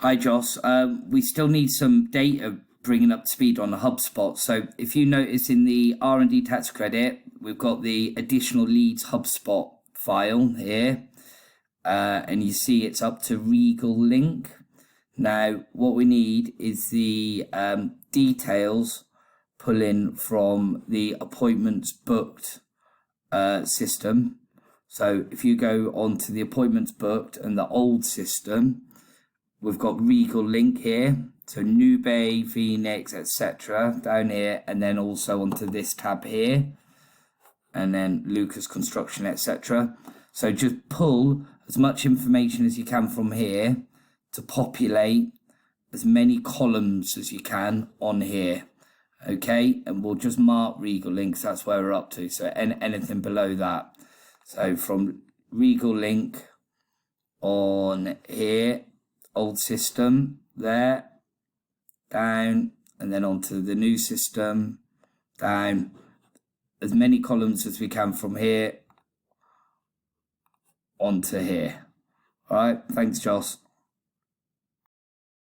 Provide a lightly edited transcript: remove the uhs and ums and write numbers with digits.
Hi, Joss. We still need some data bringing up to speed on the HubSpot. So if you notice in the R&D tax credit, we've got the additional leads HubSpot file here. And you see it's up to Regal link. Now, what we need is the details pulling from the appointments booked system. So if you go onto the appointments booked and the old system, we've got Regal link here. So Nube, Phoenix, etc. down here, and then also onto this tab here, and then Lucas Construction, etc. So just pull as much information as you can from here to populate as many columns as you can on here. Okay, and we'll just mark Regal links. That's where we're up to. So anything below that. So from Regal link on here, old system there, down, and then onto the new system, down, as many columns as we can from here onto here. All right, thanks, Joss.